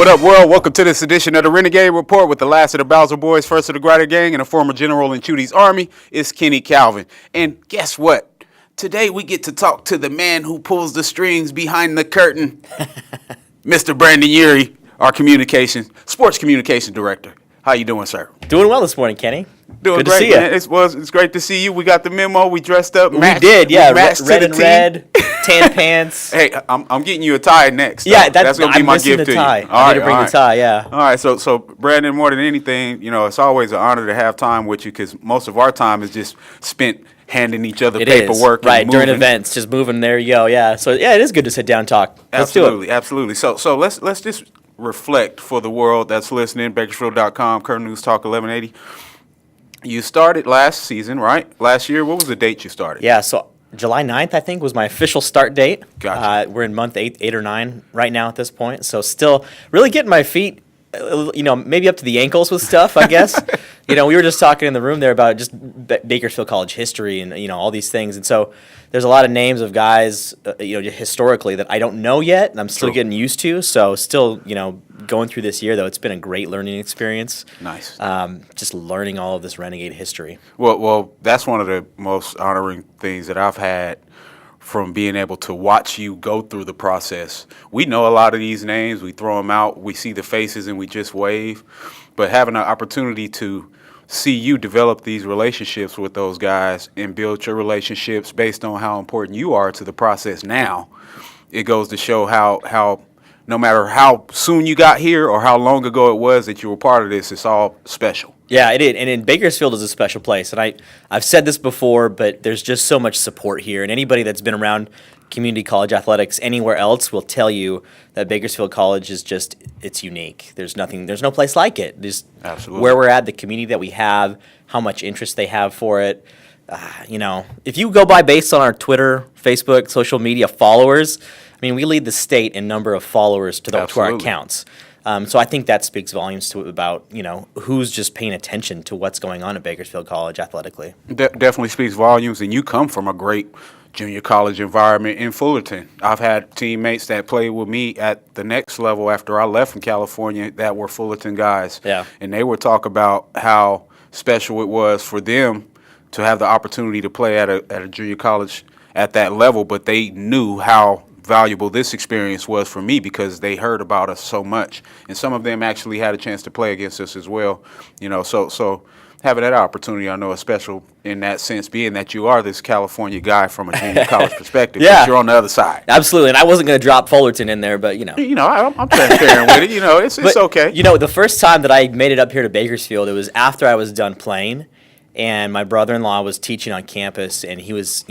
What up, world? Welcome to this edition of the Renegade Report with the last of the Bowser Boys, first of the Grider Gang, and a former general in Chudy's army. It's Kenny Calvin. And guess what? Today we get to talk to the man who pulls the strings behind the curtain, Mr. Brandon Urry, our sports communication director. How you doing, sir? Doing well this morning, Kenny. Doing Good great, to see man. you. It's great to see you. We got the memo. We dressed up. We did, yeah. Red and team. red, tan pants. Hey, I'm getting you a tie next. Yeah, that's gonna be my gift to you. I need to bring the tie. Yeah. All right. So Brandon, more than anything, it's always an honor to have time with you because most of our time is just spent handing each other paperwork. Right, and during events, just moving. There you go. Yeah. So yeah, it is good to sit down and talk. Let's do it. Absolutely. So let's just reflect for the world that's listening. Bakersfield.com, Current News Talk 1180. You started last season, right? Last year. What was the date you started? Yeah, so July 9th, I think, was my official start date. Gotcha. We're in month 8 or 9 right now at this point. So still really getting my feet, maybe up to the ankles with stuff, I guess. We were just talking in the room there about just Bakersfield College history and, all these things. And so there's a lot of names of guys, historically that I don't know yet and I'm still getting used to. So still, going through this year, though, it's been a great learning experience. Nice. Just learning all of this Renegade history. Well, that's one of the most honoring things that I've had from being able to watch you go through the process. We know a lot of these names. We throw them out. We see the faces and we just wave. But having an opportunity to see you develop these relationships with those guys and build your relationships based on how important you are to the process now, it goes to show how no matter how soon you got here or how long ago it was that you were part of this, it's all special. Yeah, it is. And in Bakersfield is a special place. And I've said this before, but there's just so much support here. And anybody that's been around community college athletics anywhere else will tell you that Bakersfield College is it's unique. There's no place like it. Just Absolutely. Where we're at, the community that we have, how much interest they have for it. If you go by based on our Twitter, Facebook, social media followers, we lead the state in number of followers to our accounts. So I think that speaks volumes about who's just paying attention to what's going on at Bakersfield College athletically. Definitely speaks volumes, and you come from a great junior college environment in Fullerton. I've had teammates that played with me at the next level after I left from California that were Fullerton guys. Yeah. And they would talk about how special it was for them to have the opportunity to play at a junior college at that level, but they knew how valuable this experience was for me because they heard about us so much, and some of them actually had a chance to play against us as well. So having that opportunity, I know, is special in that sense, being that you are this California guy from a junior college perspective. Yeah, but you're on the other side. Absolutely, and I wasn't going to drop Fullerton in there, but I'm transparent with it. It's okay. The first time that I made it up here to Bakersfield, it was after I was done playing, and my brother-in-law was teaching on campus, and he was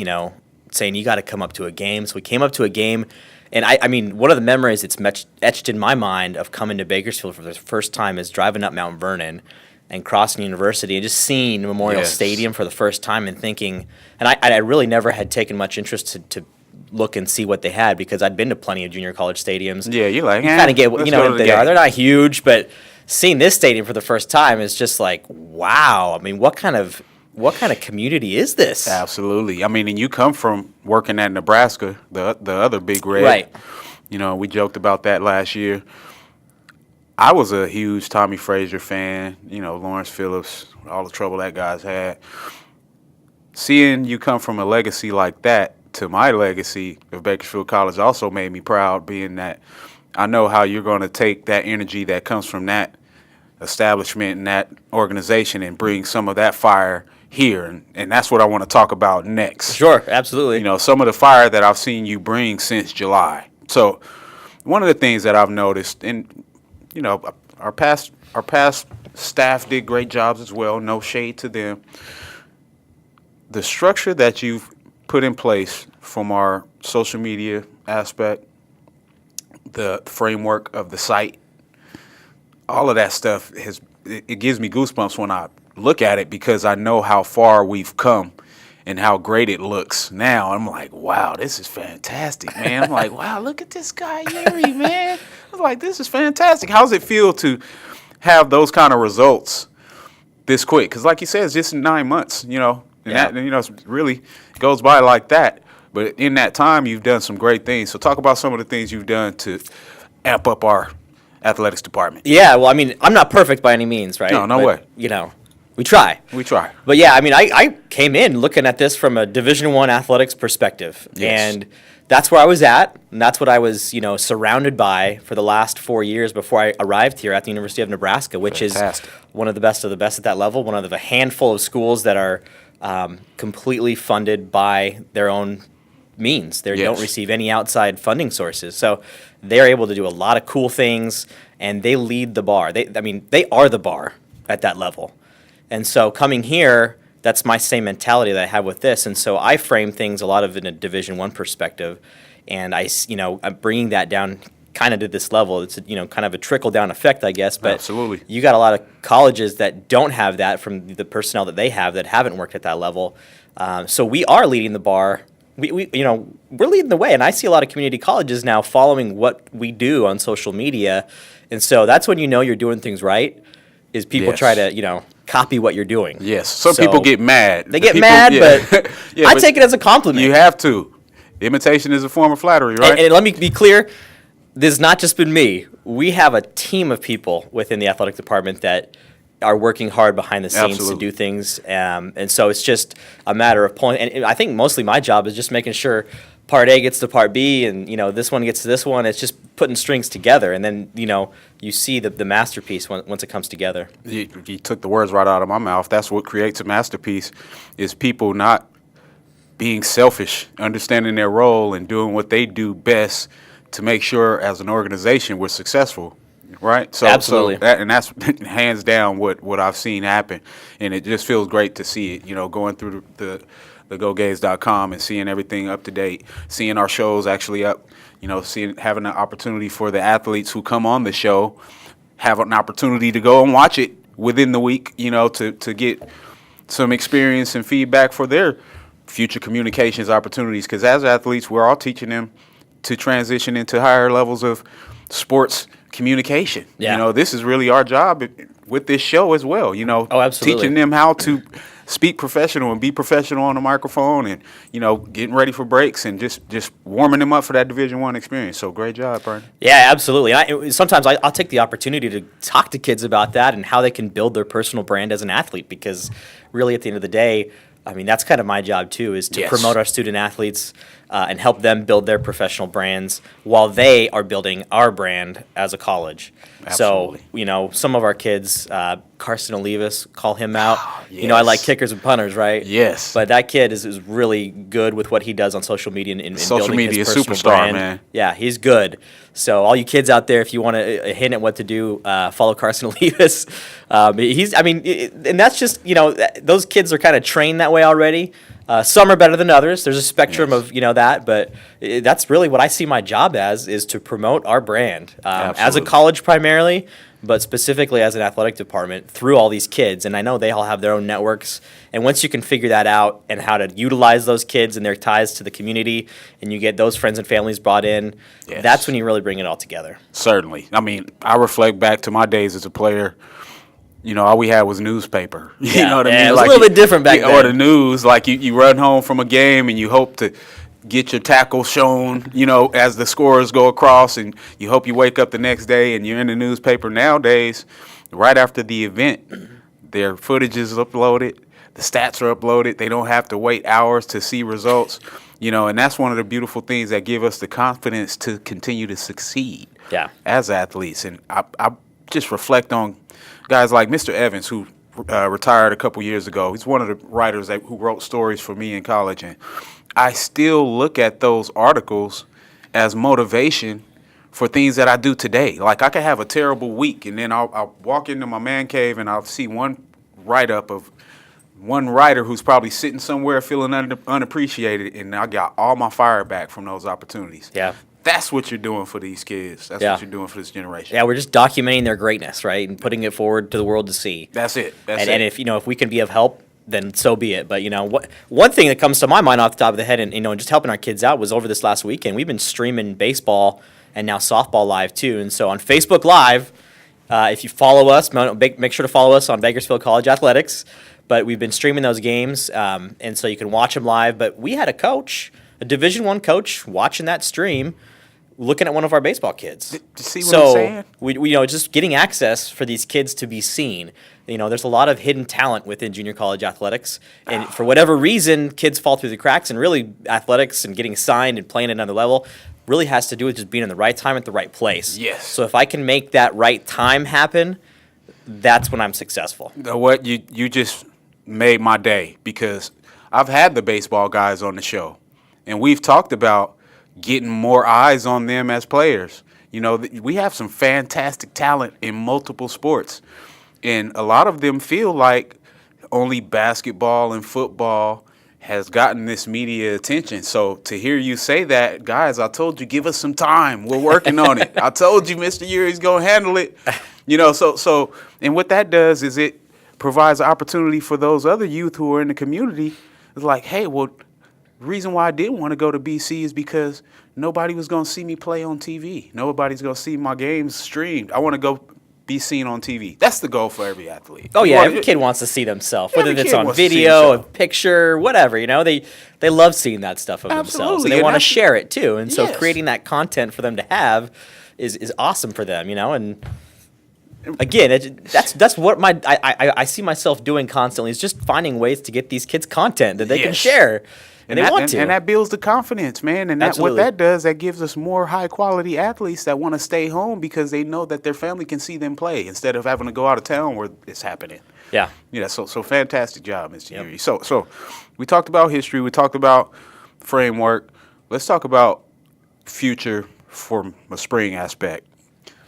saying, you got to come up to a game. So we came up to a game, and one of the memories that's etched in my mind of coming to Bakersfield for the first time is driving up Mount Vernon and crossing University and just seeing Memorial Stadium for the first time and thinking, and I really never had taken much interest to look and see what they had because I'd been to plenty of junior college stadiums. Yeah, you're like, kind of get what they are. They're not huge, but seeing this stadium for the first time is just like, wow. What kind of community is this? Absolutely. And you come from working at Nebraska, the other big red. Right. We joked about that last year. I was a huge Tommy Frazier fan, Lawrence Phillips, all the trouble that guy's had. Seeing you come from a legacy like that to my legacy of Bakersfield College also made me proud, being that I know how you're going to take that energy that comes from that establishment and that organization and bring some of that fire here, and that's what I want to talk about next. Sure, absolutely. Some of the fire that I've seen you bring since July. So one of the things that I've noticed, and our past staff did great jobs as well, no shade to them. The structure that you've put in place from our social media aspect, the framework of the site, all of that stuff it gives me goosebumps when I look at it because I know how far we've come and how great it looks now. I'm like, wow, this is fantastic, man. I'm like, wow, look at this guy, Urry, man. I'm like, this is fantastic. How does it feel to have those kind of results this quick? Because like you said, it's just 9 months, and that, it really goes by like that. But in that time, you've done some great things. So talk about some of the things you've done to amp up our athletics department. Yeah, well, I mean, I'm not perfect by any means, right? No But, way. We try. We try. But yeah, I mean, I came in looking at this from a Division I athletics perspective, Yes. and that's where I was at, and that's what I was, surrounded by for the last 4 years before I arrived here at the University of Nebraska, which Fantastic. is one of the best at that level, one of the handful of schools that are completely funded by their own means. They don't Yes. receive any outside funding sources, so they're able to do a lot of cool things, and they lead the bar. They are the bar at that level. And so coming here, that's my same mentality that I have with this. And so I frame things a lot of in a Division I perspective, and I'm bringing that down kind of to this level. It's kind of a trickle down effect, I guess. But Absolutely. you got a lot of colleges that don't have that from the personnel that they have that haven't worked at that level. So we are leading the bar. We're leading the way, and I see a lot of community colleges now following what we do on social media, and so that's when you're doing things right. Is people Yes. try to copy what you're doing. Yes. Some So, people get mad. They get People- mad, yeah. but Yeah, I but take it as a compliment. You have to. Imitation is a form of flattery, right? And let me be clear, this has not just been me. We have a team of people within the athletic department that are working hard behind the scenes Absolutely. to do things. And so it's just a matter of pulling. And I think mostly my job is just making sure Part A gets to Part B, and this one gets to this one. It's just putting strings together, and then you see the masterpiece once it comes together. You took the words right out of my mouth. That's what creates a masterpiece, is people not being selfish, understanding their role and doing what they do best to make sure as an organization we're successful. Right? Absolutely. That's hands down what I've seen happen. And it just feels great to see it, going through the GoGays.com and seeing everything up to date, seeing our shows actually up, having the opportunity for the athletes who come on the show have an opportunity to go and watch it within the week, to get some experience and feedback for their future communications opportunities. Because as athletes, we're all teaching them to transition into higher levels of sports communication. Yeah. This is really our job with this show as well. Oh, absolutely. Teaching them how to speak professional and be professional on the microphone, and getting ready for breaks and just warming them up for that Division I experience. So great job, Brian. Yeah, absolutely. Sometimes I'll take the opportunity to talk to kids about that and how they can build their personal brand as an athlete, because really at the end of the day, that's kind of my job too, is to Yes. promote our student athletes and help them build their professional brands while they are building our brand as a college. Absolutely. So, some of our kids, Carson Olivas, call him out. Yes. I like kickers and punters, right? Yes. But that kid is really good with what he does on social media and Social building media his personal superstar, brand. man. Yeah, he's good. So all you kids out there, if you want a hint at what to do, follow Carson Olivas. And that's just, those kids are kind of trained that way already. Some are better than others. There's a spectrum Yes. of, that, but that's really what I see my job as, is to promote our brand as a Absolutely. college primarily, but specifically as an athletic department through all these kids. And I know they all have their own networks. And once you can figure that out and how to utilize those kids and their ties to the community, and you get those friends and families brought in, Yes. that's when you really bring it all together. Certainly. I reflect back to my days as a player. All we had was newspaper. You know what I mean? It was a little bit different back Or the then. news, like you run home from a game and you hope to get your tackle shown, as the scores go across, and you hope you wake up the next day and you're in the newspaper. Nowadays, right after the event, their footage is uploaded, the stats are uploaded. They don't have to wait hours to see results, and that's one of the beautiful things that give us the confidence to continue to succeed Yeah. as athletes. And I just reflect on guys like Mr. Evans, who retired a couple years ago. He's one of the writers who wrote stories for me in college, and I still look at those articles as motivation for things that I do today. Like, I could have a terrible week, and then I'll walk into my man cave and I'll see one write-up of one writer who's probably sitting somewhere feeling unappreciated, and I got all my fire back from those opportunities. Yeah. That's what you're doing for these kids. That's Yeah. what you're doing for this generation. Yeah, we're just documenting their greatness, right, and putting it forward to the world to see. That's it. And if we can be of help, then so be it. But one thing that comes to my mind off the top of the head, and just helping our kids out, was over this last weekend. We've been streaming baseball and now softball live too. And so on Facebook Live, if you follow us, make sure to follow us on Bakersfield College Athletics. But we've been streaming those games, and so you can watch them live. But we had a coach, a Division I coach, watching that stream, looking at one of our baseball kids. See what I'm saying? We just getting access for these kids to be seen. There's a lot of hidden talent within junior college athletics, and for whatever reason, kids fall through the cracks. And really, athletics and getting signed and playing at another level really has to do with just being in the right time at the right place. Yes. So if I can make that right time happen, that's when I'm successful. You know what? You just made my day, because I've had the baseball guys on the show, and we've talked about getting more eyes on them as players. We have some fantastic talent in multiple sports, and a lot of them feel like only basketball and football has gotten this media attention. So to hear you say that, guys, I told you, give us some time. We're working on it. I told you Mr. Urry's going to handle it. So and what that does is it provides an opportunity for those other youth who are in the community. It's like, hey, well, the reason why I didn't want to go to BC is because nobody was going to see me play on TV. Nobody's going to see my games streamed. I want to go be seen on TV. That's the goal for every athlete. Oh yeah, every kid wants to see themselves, whether it's on video, a picture, whatever. They love seeing that stuff of themselves, and they want to share it too. And so creating that content for them to have is awesome for them. And again, that's what I see myself doing constantly, is just finding ways to get these kids content that they can share. And they want to. And that builds the confidence, man. And what that does, that gives us more high-quality athletes that want to stay home because they know that their family can see them play instead of having to go out of town where it's happening. Yeah. So fantastic job, Mr. Urry. So we talked about history. We talked about framework. Let's talk about future from a spring aspect.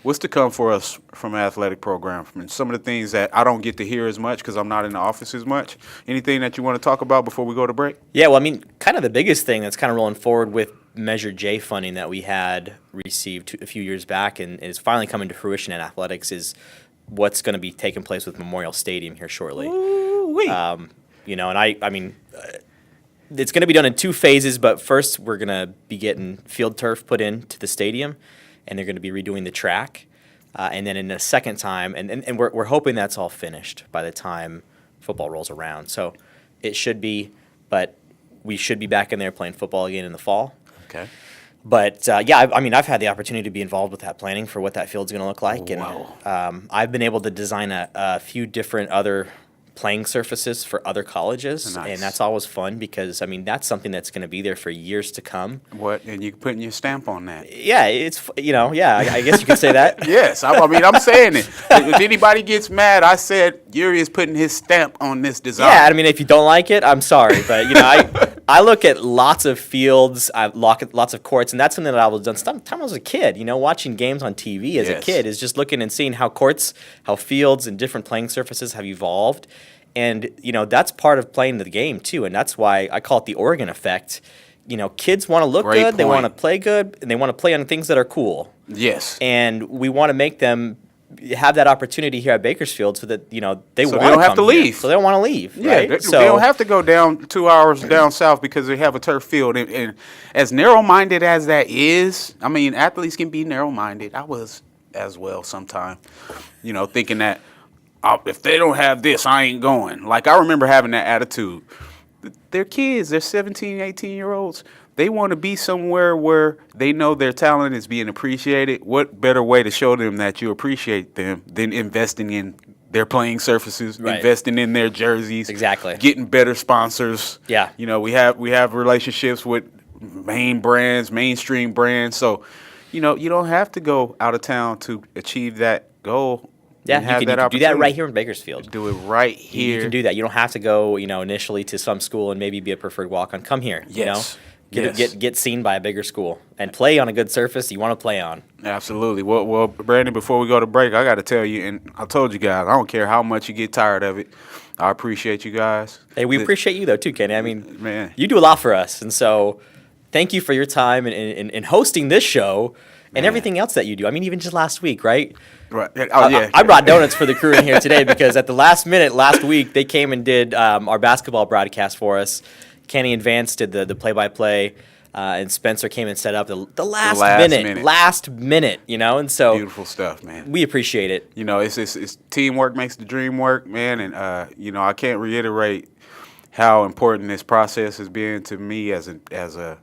What's to come for us from an athletic program? From some of the things that I don't get to hear as much because I'm not in the office as much. Anything that you want to talk about before we go to break? Yeah, well, kind of the biggest thing that's kind of rolling forward with Measure J funding that we had received a few years back and is finally coming to fruition in athletics is what's going to be taking place with Memorial Stadium here shortly. Ooh-wee. It's going to be done in 2 phases, but first we're going to be getting field turf put into the stadium, and they're going to be redoing the track. And then in the second time, and we're hoping that's all finished by the time football rolls around. So it should be, but we should be back in there playing football again in the fall. Okay. But, I've had the opportunity to be involved with that planning for what that field's going to look like. Wow. And I've been able to design a few different other playing surfaces for other colleges. Nice. And that's always fun because, that's something that's going to be there for years to come. What? And you're putting your stamp on that. Yeah, I guess you could say that. Yes, I'm saying it. If anybody gets mad, I said Urry is putting his stamp on this design. Yeah, if you don't like it, I'm sorry. But, I look at lots of fields, I look at lots of courts, and that's something that I was done sometime I was a kid, watching games on TV as a kid is just looking and seeing how courts, how fields and different playing surfaces have evolved. And, that's part of playing the game too. And that's why I call it the Oregon effect. Kids want to look Great good, point. they want to play good, and they want to play on things that are cool. Yes. And we want to make them have that opportunity here at Bakersfield so that, they want to don't have to leave. So they don't want to leave, Yeah, right? they don't have to go down 2 hours down south because they have a turf field. And as narrow-minded as that is, athletes can be narrow-minded. I was as well sometime, thinking that if they don't have this, I ain't going. Like, I remember having that attitude. They're kids. They're 17, 18-year-olds. They want to be somewhere where they know their talent is being appreciated. What better way to show them that you appreciate them than investing in their playing surfaces, investing in their jerseys, exactly, getting better sponsors. Yeah, we have relationships with mainstream brands. So, you don't have to go out of town to achieve that goal. Yeah, you can do that right here in Bakersfield. Do it right here. You can do that. You don't have to go, initially to some school and maybe be a preferred walk-on. Come here. Yes. Get seen by a bigger school and play on a good surface you want to play on. Absolutely. Well, Brandon, before we go to break, I got to tell you, and I told you guys, I don't care how much you get tired of it. I appreciate you guys. Hey, we appreciate you though too, Kenny. Man, you do a lot for us, and so thank you for your time in hosting this show and everything else that you do. Even just last week, right? Right. Oh, yeah. I brought donuts for the crew in here today because at the last minute last week they came and did our basketball broadcast for us. Kenny and Vance did the play-by-play, and Spencer came and set up the last minute, and so beautiful stuff, man. We appreciate it. It's teamwork makes the dream work, man, and I can't reiterate how important this process has been to me as a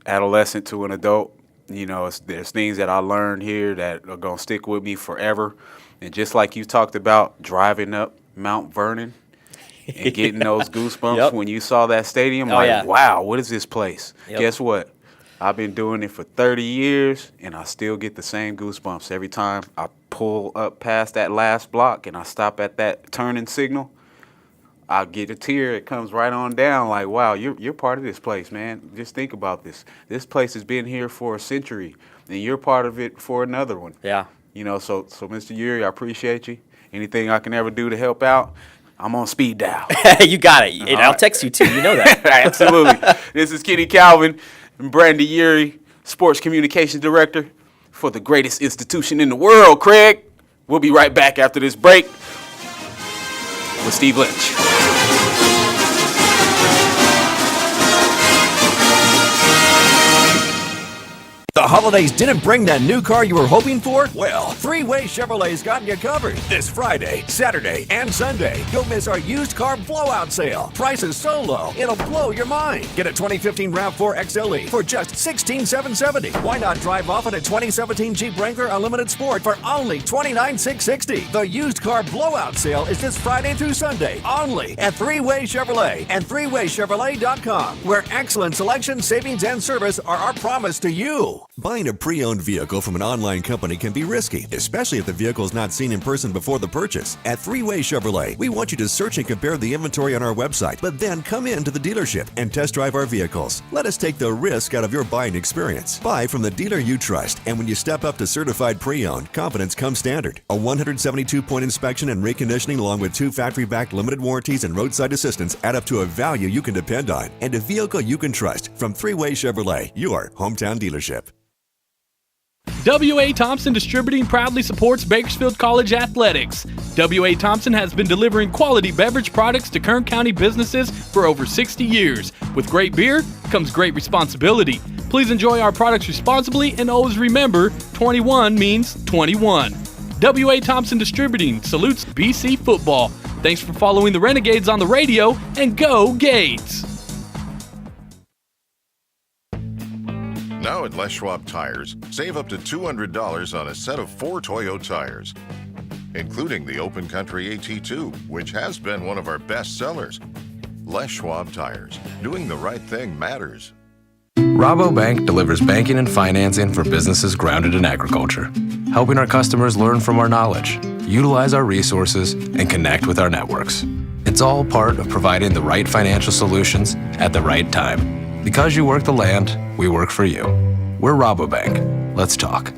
adolescent to an adult. there's things that I learned here that are going to stick with me forever. And just like you talked about driving up Mount Vernon and getting those goosebumps Yep. when you saw that stadium, wow, what is this place? Yep. Guess what? I've been doing it for 30 years, and I still get the same goosebumps every time I pull up past that last block and I stop at that turning signal. I get a tear. It comes right on down like, wow, you're part of this place, man. Just think about this. This place has been here for a century, and you're part of it for another one. Yeah. So Mr. Urry, I appreciate you. Anything I can ever do to help out, I'm on speed dial. You got it. And I'll text you too. You know that. Absolutely. This is Kenny Calvin and Brandon Urry, Sports Communications Director for the greatest institution in the world, Craig. We'll be right back after this break with Steve Lynch. The holidays didn't bring that new car you were hoping for? Well, Three-Way Chevrolet's got you covered. This Friday, Saturday, and Sunday, don't miss our used car blowout sale. Prices so low, it'll blow your mind. Get a 2015 RAV4 XLE for just $16,770. Why not drive off in a 2017 Jeep Wrangler Unlimited Sport for only $29,660? The used car blowout sale is this Friday through Sunday, only at Three-Way Chevrolet and threewaychevrolet.com, where excellent selection, savings, and service are our promise to you. Buying a pre-owned vehicle from an online company can be risky, especially if the vehicle is not seen in person before the purchase. At Three-Way Chevrolet, we want you to search and compare the inventory on our website, but then come in to the dealership and test drive our vehicles. Let us take the risk out of your buying experience. Buy from the dealer you trust, and when you step up to certified pre-owned, confidence comes standard. A 172-point inspection and reconditioning along with 2 factory-backed limited warranties and roadside assistance add up to a value you can depend on and a vehicle you can trust from Three-Way Chevrolet, your hometown dealership. W.A. Thompson Distributing proudly supports Bakersfield College athletics. W.A. Thompson has been delivering quality beverage products to Kern County businesses for over 60 years. With great beer comes great responsibility. Please enjoy our products responsibly and always remember, 21 means 21. W.A. Thompson Distributing salutes BC football. Thanks for following the Renegades on the radio, and go Gates! Now at Les Schwab Tires, save up to $200 on a set of 4 Toyo tires, including the Open Country AT2, which has been one of our best sellers. Les Schwab Tires. Doing the right thing matters. Rabobank delivers banking and financing for businesses grounded in agriculture, helping our customers learn from our knowledge, utilize our resources, and connect with our networks. It's all part of providing the right financial solutions at the right time. Because you work the land, we work for you. We're Rabobank. Let's talk.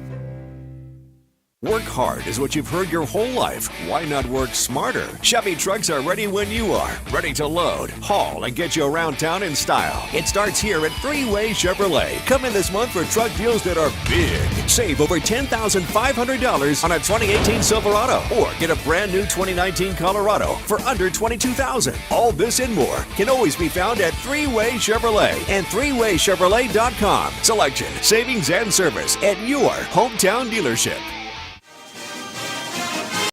Work hard is what you've heard your whole life. Why not work smarter? Chevy trucks are ready when you are. Ready to load, haul, and get you around town in style. It starts here at Three-Way Chevrolet. Come in this month for truck deals that are big. Save over $10,500 on a 2018 Silverado. Or get a brand new 2019 Colorado for under $22,000. All this and more can always be found at Three-Way Chevrolet and threewaychevrolet.com. Selection, savings, and service at your hometown dealership.